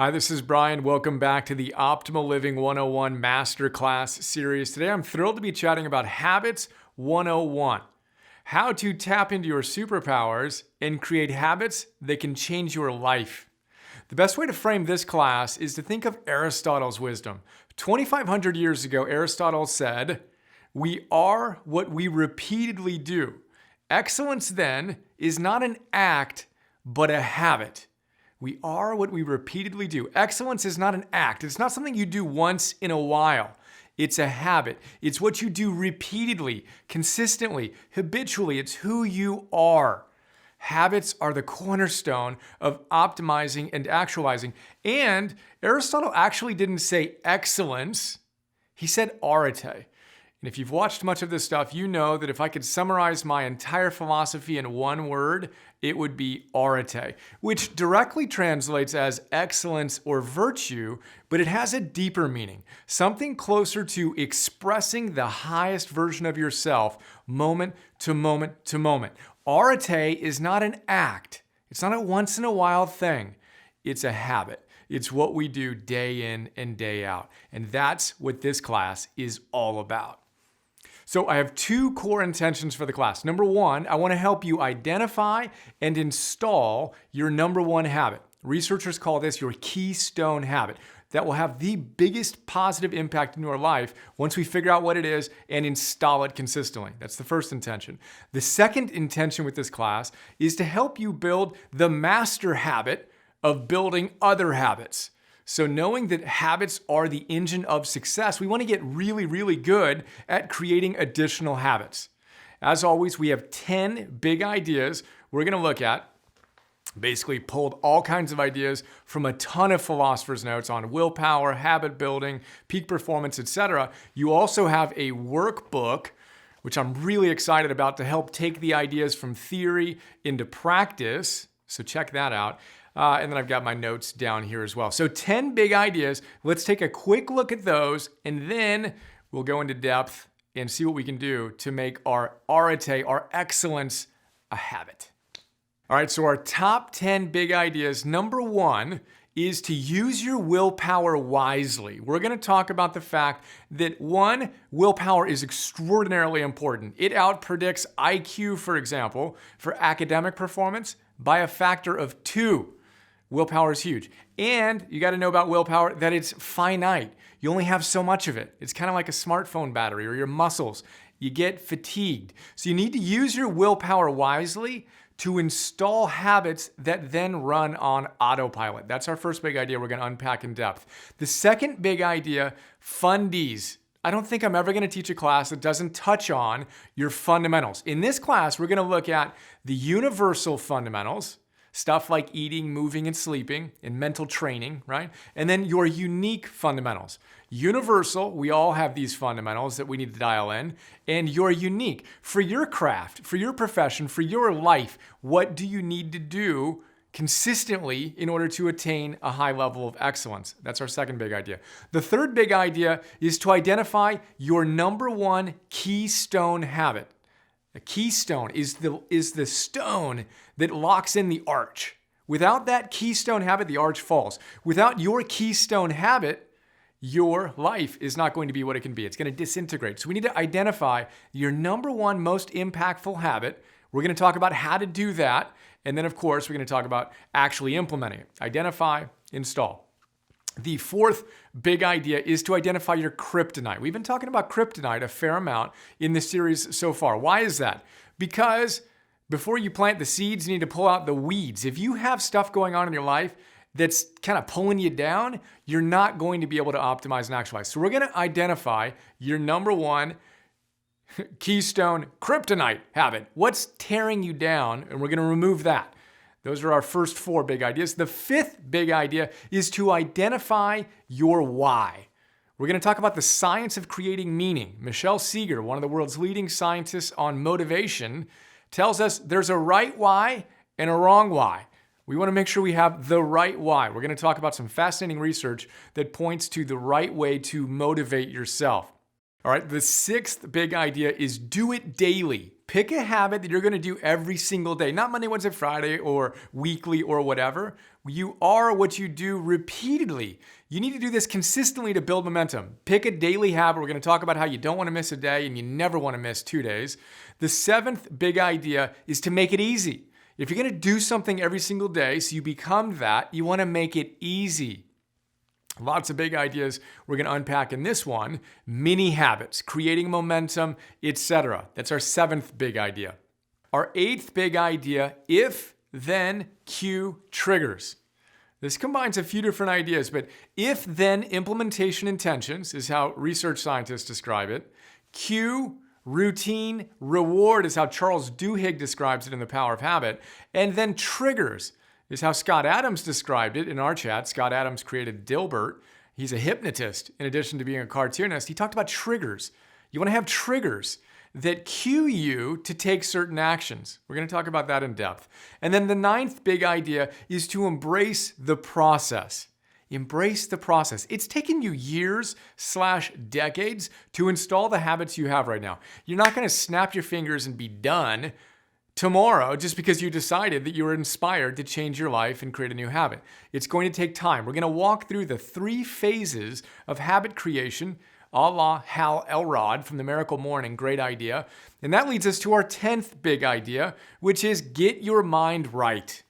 Hi, this is Brian. Welcome back to the Optimal Living 101 Masterclass series. Today I'm thrilled to be chatting about Habits 101. How to tap into your superpowers and create habits that can change your life. The best way to frame this class is to think of Aristotle's wisdom. 2,500 years ago, Aristotle said, "We are what we repeatedly do. Excellence, then, is not an act, but a habit." We are what we repeatedly do. Excellence is not an act. It's not something you do once in a while. It's a habit. It's what you do repeatedly, consistently, habitually. It's who you are. Habits are the cornerstone of optimizing and actualizing. And Aristotle actually didn't say excellence. He said arete. And if you've watched much of this stuff, you know that if I could summarize my entire philosophy in one word, it would be arete, which directly translates as excellence or virtue, but it has a deeper meaning, something closer to expressing the highest version of yourself, moment to moment to moment. Arete is not an act. It's not a once in a while thing. It's a habit. It's what we do day in and day out. And that's what this class is all about. So I have two core intentions for the class. Number one, I want to help you identify and install your number one habit. Researchers call this your keystone habit that will have the biggest positive impact in your life once we figure out what it is and install it consistently. That's the first intention. The second intention with this class is to help you build the master habit of building other habits. So knowing that habits are the engine of success, we want to get really, really good at creating additional habits. As always, we have 10 big ideas we're going to look at. Basically pulled all kinds of ideas from a ton of philosophers' notes on willpower, habit building, peak performance, etc. You also have a workbook, which I'm really excited about, to help take the ideas from theory into practice. So check that out. And then I've got my notes down here as well. So 10 big ideas. Let's take a quick look at those, and then we'll go into depth and see what we can do to make our arete, our excellence, a habit. All right, so our top 10 big ideas. Number one is to use your willpower wisely. We're going to talk about the fact that one, willpower is extraordinarily important. It outpredicts IQ, for example, for academic performance by a factor of 2. Willpower is huge. And you got to know about willpower that it's finite. You only have so much of it. It's kind of like a smartphone battery or your muscles. You get fatigued. So you need to use your willpower wisely to install habits that then run on autopilot. That's our first big idea we're going to unpack in depth. The second big idea, fundies. I don't think I'm ever going to teach a class that doesn't touch on your fundamentals. In this class, we're going to look at the universal fundamentals, stuff like eating, moving, and sleeping, and mental training, right? And then your unique fundamentals. Universal, we all have these fundamentals that we need to dial in, and your unique. For your craft, for your profession, for your life, what do you need to do consistently in order to attain a high level of excellence? That's our second big idea. The third big idea is to identify your number one keystone habit. A keystone is the stone that locks in the arch. Without that keystone habit, the arch falls. Without your keystone habit, your life is not going to be what it can be. It's going to disintegrate. So we need to identify your number one most impactful habit. We're going to talk about how to do that. And then, of course, we're going to talk about actually implementing it. Identify, install. The fourth big idea is to identify your kryptonite. We've been talking about kryptonite a fair amount in this series so far. Why is that? Because before you plant the seeds, you need to pull out the weeds. If you have stuff going on in your life that's kind of pulling you down, you're not going to be able to optimize and actualize. So we're going to identify your number one keystone kryptonite habit. What's tearing you down? And we're going to remove that. Those are our first 4 big ideas. The fifth big idea is to identify your why. We're going to talk about the science of creating meaning. Michelle Seeger, one of the world's leading scientists on motivation, tells us there's a right why and a wrong why. We want to make sure we have the right why. We're going to talk about some fascinating research that points to the right way to motivate yourself. All right, the sixth big idea is do it daily. Pick a habit that you're going to do every single day, not Monday, Wednesday, Friday, or weekly, or whatever. You are what you do repeatedly. You need to do this consistently to build momentum. Pick a daily habit. We're going to talk about how you don't want to miss a day and you never want to miss 2 days. The seventh big idea is to make it easy. If you're going to do something every single day so you become that, you want to make it easy. Lots of big ideas we're going to unpack in this one. Mini habits, creating momentum, etc. That's our seventh big idea. Our eighth big idea, if, then, cue, triggers. This combines a few different ideas, but if, then, implementation intentions is how research scientists describe it. Cue, routine, reward is how Charles Duhigg describes it in The Power of Habit. And then triggers is how Scott Adams described it in our chat. Scott Adams created Dilbert. He's a hypnotist in addition to being a cartoonist. He talked about triggers. You want to have triggers that cue you to take certain actions. We're going to talk about that in depth. And then the ninth big idea is to embrace the process. Embrace the process. It's taken you years/decades to install the habits you have right now. You're not going to snap your fingers and be done tomorrow just because you decided that you were inspired to change your life and create a new habit. It's going to take time. We're going to walk through the 3 phases of habit creation, a la Hal Elrod from The Miracle Morning. Great idea. And that leads us to our 10th big idea, which is get your mind right.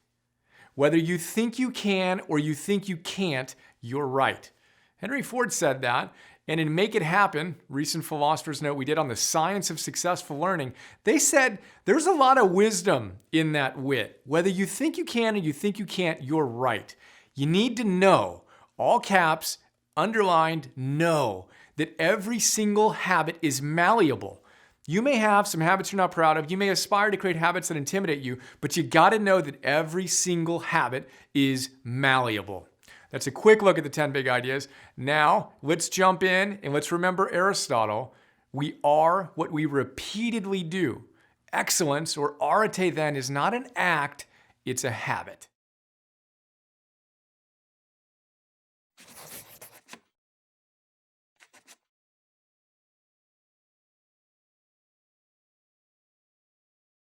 Whether you think you can or you think you can't, you're right. Henry Ford said that. And in Make It Happen, recent Philosopher's Note we did on the science of successful learning, they said there's a lot of wisdom in that wit. Whether you think you can or you think you can't, you're right. You need to know, all caps, underlined, know, that every single habit is malleable. You may have some habits you're not proud of. You may aspire to create habits that intimidate you, but you got to know that every single habit is malleable. That's a quick look at the 10 big ideas. Now, let's jump in and let's remember Aristotle. We are what we repeatedly do. Excellence, or arete then, is not an act, it's a habit.